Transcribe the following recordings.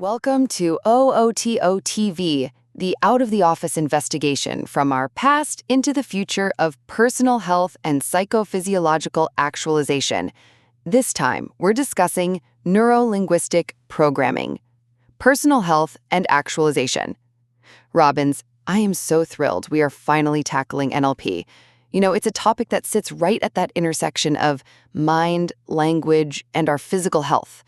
Welcome to OOTO TV, the out of the office investigation from our past into the future of personal health and psychophysiological actualization. This time, we're discussing neuro-linguistic programming, personal health and actualization. Robbins, I am so thrilled we are finally tackling NLP. You know, it's a topic that sits right at that intersection of mind, language, and our physical health.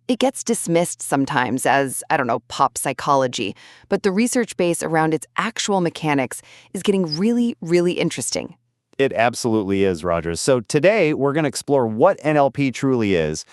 It gets dismissed sometimes as, pop psychology, but the research base around its actual mechanics is getting really, really interesting. It absolutely is, Rogers. So today we're going to explore what NLP truly is,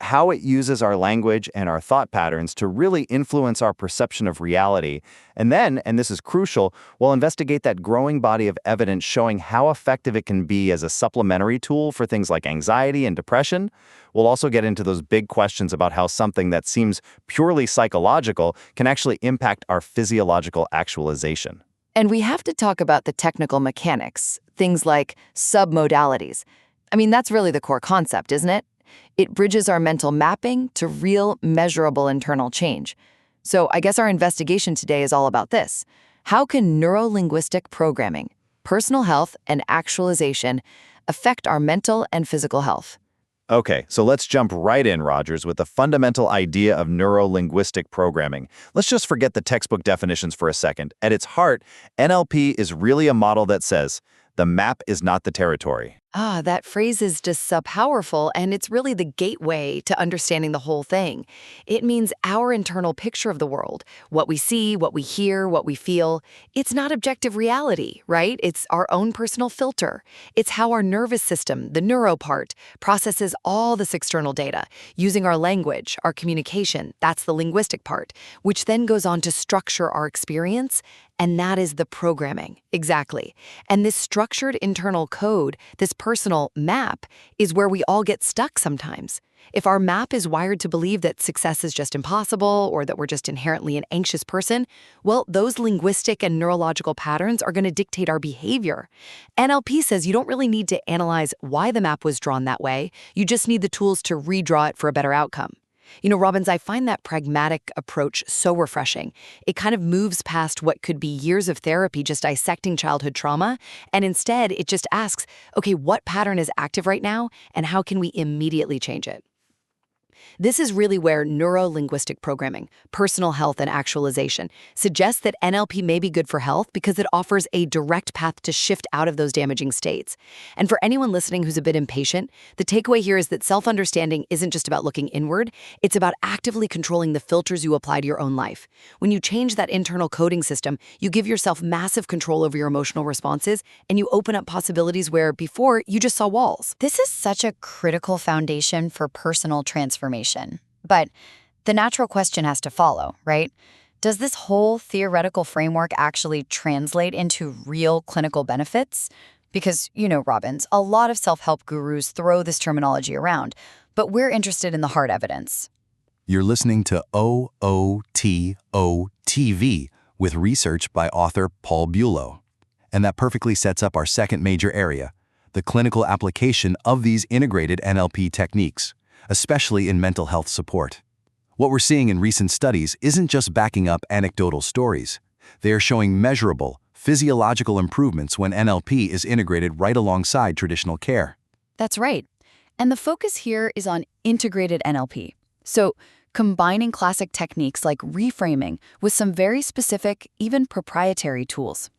how it uses our language and our thought patterns to really influence our perception of reality. And then, and this is crucial, we'll investigate that growing body of evidence showing how effective it can be as a supplementary tool for things like anxiety and depression. We'll also get into those big questions about how something that seems purely psychological can actually impact our physiological actualization. And we have to talk about the technical mechanics, things like submodalities. That's really the core concept, isn't it? It bridges our mental mapping to real, measurable internal change. So I guess our investigation today is all about this. How can neuro-linguistic programming, personal health, and actualization affect our mental and physical health? Okay, so let's jump right in, Rogers, with the fundamental idea of neuro-linguistic programming. Let's just forget the textbook definitions for a second. At its heart, NLP is really a model that says, the map is not the territory. That phrase is just so powerful, and it's really the gateway to understanding the whole thing. It means our internal picture of the world, what we see, what we hear, what we feel. It's not objective reality, right? It's our own personal filter. It's how our nervous system, the neuro part, processes all this external data, using our language, our communication, that's the linguistic part, which then goes on to structure our experience, and that is the programming, exactly. And this structured internal code, this personal map, is where we all get stuck sometimes. If our map is wired to believe that success is just impossible or that we're just inherently an anxious person, well, those linguistic and neurological patterns are going to dictate our behavior. NLP says you don't really need to analyze why the map was drawn that way. You just need the tools to redraw it for a better outcome. Robbins, I find that pragmatic approach so refreshing. It kind of moves past what could be years of therapy just dissecting childhood trauma, and instead it just asks, okay, what pattern is active right now, and how can we immediately change it? This is really where neuro-linguistic programming, personal health and actualization, suggests that NLP may be good for health because it offers a direct path to shift out of those damaging states. And for anyone listening who's a bit impatient, the takeaway here is that self-understanding isn't just about looking inward, it's about actively controlling the filters you apply to your own life. When you change that internal coding system, you give yourself massive control over your emotional responses, and you open up possibilities where before you just saw walls. This is such a critical foundation for personal transformation. But the natural question has to follow, right? Does this whole theoretical framework actually translate into real clinical benefits? Because, Robbins, a lot of self-help gurus throw this terminology around, but we're interested in the hard evidence. You're listening to OOTO TV with research by author Paul Bulow. And that perfectly sets up our second major area, the clinical application of these integrated NLP techniques, especially in mental health support. What we're seeing in recent studies isn't just backing up anecdotal stories. They are showing measurable, physiological improvements when NLP is integrated right alongside traditional care. That's right. And the focus here is on integrated NLP. So, combining classic techniques like reframing with some very specific, even proprietary tools.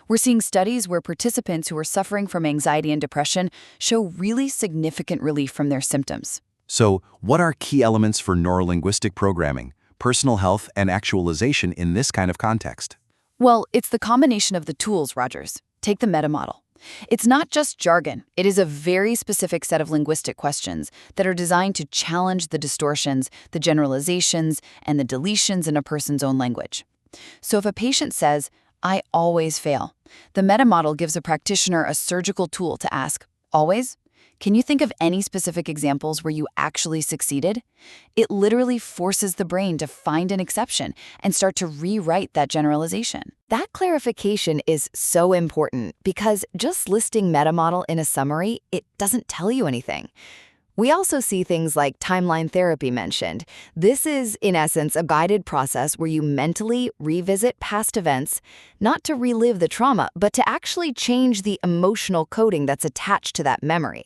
We're seeing studies where participants who are suffering from anxiety and depression show really significant relief from their symptoms. So, what are key elements for neurolinguistic programming, personal health, and actualization in this kind of context? Well, it's the combination of the tools, Rogers. Take the meta model. It's not just jargon. It is a very specific set of linguistic questions that are designed to challenge the distortions, the generalizations, and the deletions in a person's own language. So if a patient says, "I always fail," the meta model gives a practitioner a surgical tool to ask, "Always? Can you think of any specific examples where you actually succeeded?" It literally forces the brain to find an exception and start to rewrite that generalization. That clarification is so important because just listing meta model in a summary, it doesn't tell you anything. We also see things like timeline therapy mentioned. This is, in essence, a guided process where you mentally revisit past events, not to relive the trauma, but to actually change the emotional coding that's attached to that memory.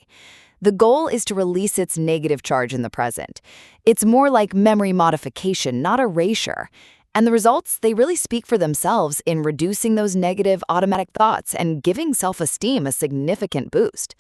The goal is to release its negative charge in the present. It's more like memory modification, not erasure. And the results, they really speak for themselves in reducing those negative automatic thoughts and giving self-esteem a significant boost.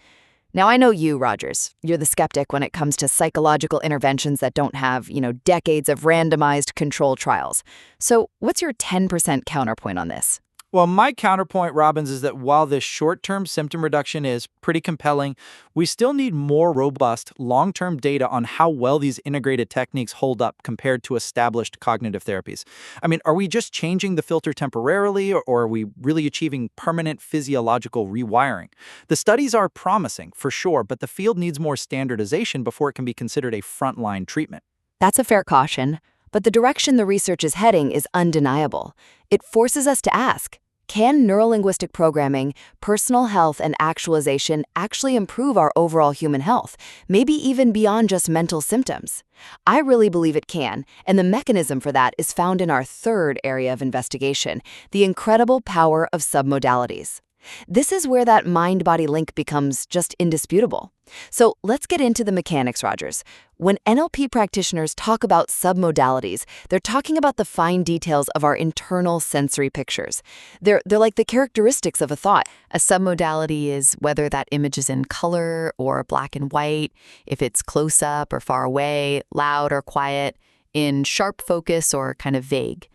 Now, I know you, Rogers. You're the skeptic when it comes to psychological interventions that don't have, decades of randomized control trials. So what's your 10% counterpoint on this? Well, my counterpoint, Robbins, is that while this short-term symptom reduction is pretty compelling, we still need more robust, long-term data on how well these integrated techniques hold up compared to established cognitive therapies. I mean, are we just changing the filter temporarily, or are we really achieving permanent physiological rewiring? The studies are promising, for sure, but the field needs more standardization before it can be considered a frontline treatment. That's a fair caution, but the direction the research is heading is undeniable. It forces us to ask, can neurolinguistic programming, personal health, and actualization actually improve our overall human health, maybe even beyond just mental symptoms? I really believe it can, and the mechanism for that is found in our third area of investigation, the incredible power of submodalities. This is where that mind-body link becomes just indisputable. So let's get into the mechanics, Rogers. When NLP practitioners talk about submodalities, they're talking about the fine details of our internal sensory pictures. They're like the characteristics of a thought. A submodality is whether that image is in color or black and white, if it's close up or far away, loud or quiet, in sharp focus or kind of vague.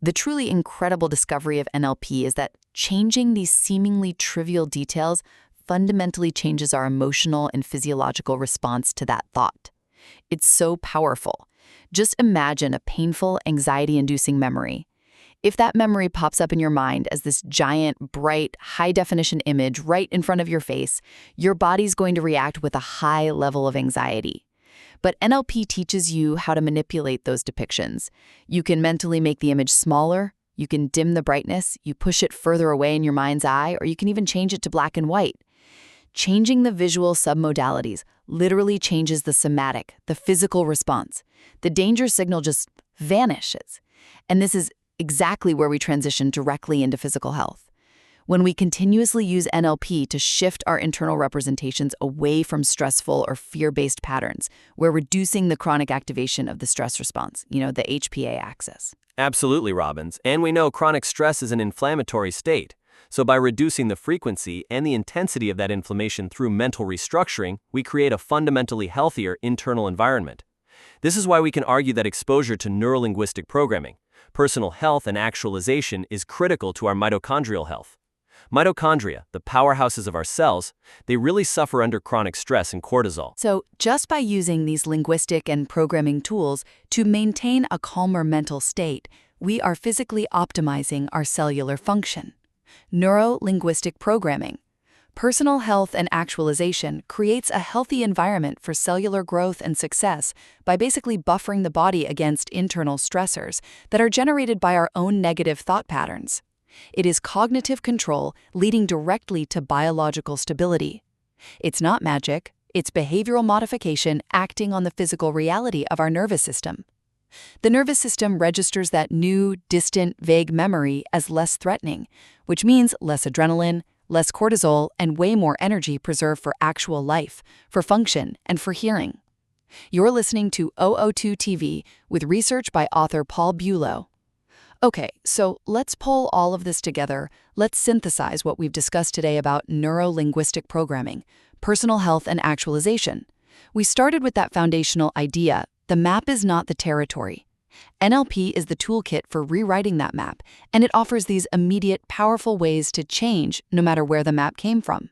The truly incredible discovery of NLP is that changing these seemingly trivial details fundamentally changes our emotional and physiological response to that thought. It's so powerful. Just imagine a painful, anxiety-inducing memory. If that memory pops up in your mind as this giant, bright, high-definition image right in front of your face, your body's going to react with a high level of anxiety. But NLP teaches you how to manipulate those depictions. You can mentally make the image smaller, you can dim the brightness, you push it further away in your mind's eye, or you can even change it to black and white. Changing the visual submodalities literally changes the somatic, the physical response. The danger signal just vanishes. And this is exactly where we transition directly into physical health. When we continuously use NLP to shift our internal representations away from stressful or fear-based patterns, we're reducing the chronic activation of the stress response, the HPA axis. Absolutely, Robbins. And we know chronic stress is an inflammatory state. So by reducing the frequency and the intensity of that inflammation through mental restructuring, we create a fundamentally healthier internal environment. This is why we can argue that exposure to neurolinguistic programming, personal health, and actualization is critical to our mitochondrial health. Mitochondria, the powerhouses of our cells, they really suffer under chronic stress and cortisol. So just by using these linguistic and programming tools to maintain a calmer mental state, we are physically optimizing our cellular function. Neuro-linguistic programming. Personal health and actualization creates a healthy environment for cellular growth and success by basically buffering the body against internal stressors that are generated by our own negative thought patterns. It is cognitive control leading directly to biological stability. It's not magic, it's behavioral modification acting on the physical reality of our nervous system. The nervous system registers that new, distant, vague memory as less threatening, which means less adrenaline, less cortisol, and way more energy preserved for actual life, for function, and for hearing. You're listening to OO2 TV with research by author Paul Bulow. Okay, so let's pull all of this together. Let's synthesize what we've discussed today about neuro-linguistic programming, personal health, and actualization. We started with that foundational idea: the map is not the territory. NLP is the toolkit for rewriting that map, and it offers these immediate, powerful ways to change no matter where the map came from.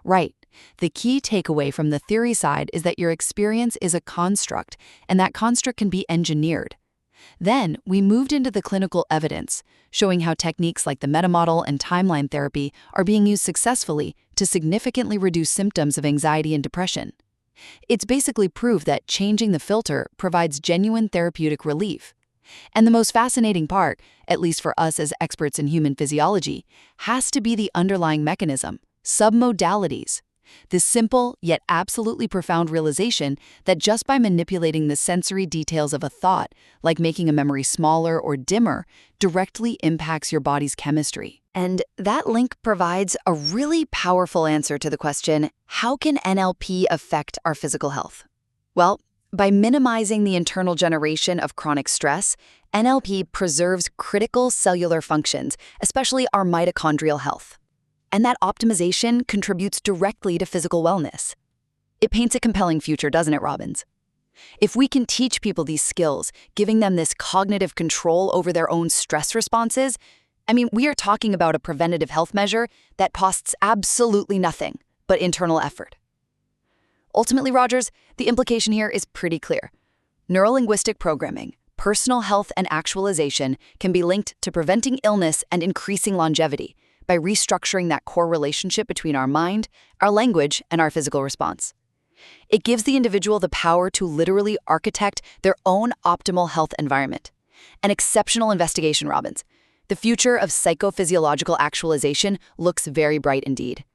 Right. The key takeaway from the theory side is that your experience is a construct, and that construct can be engineered. Then, we moved into the clinical evidence, showing how techniques like the metamodel and timeline therapy are being used successfully to significantly reduce symptoms of anxiety and depression. It's basically proof that changing the filter provides genuine therapeutic relief. And the most fascinating part, at least for us as experts in human physiology, has to be the underlying mechanism: submodalities. This simple, yet absolutely profound realization that just by manipulating the sensory details of a thought, like making a memory smaller or dimmer, directly impacts your body's chemistry. And that link provides a really powerful answer to the question, how can NLP affect our physical health? Well, by minimizing the internal generation of chronic stress, NLP preserves critical cellular functions, especially our mitochondrial health. And that optimization contributes directly to physical wellness. It paints a compelling future, doesn't it, Robbins? If we can teach people these skills, giving them this cognitive control over their own stress responses, we are talking about a preventative health measure that costs absolutely nothing but internal effort. Ultimately, Rogers, the implication here is pretty clear. Neurolinguistic programming, personal health and actualization can be linked to preventing illness and increasing longevity by restructuring that core relationship between our mind, our language, and our physical response. It gives the individual the power to literally architect their own optimal health environment. An exceptional investigation, Robbins. The future of psychophysiological actualization looks very bright indeed.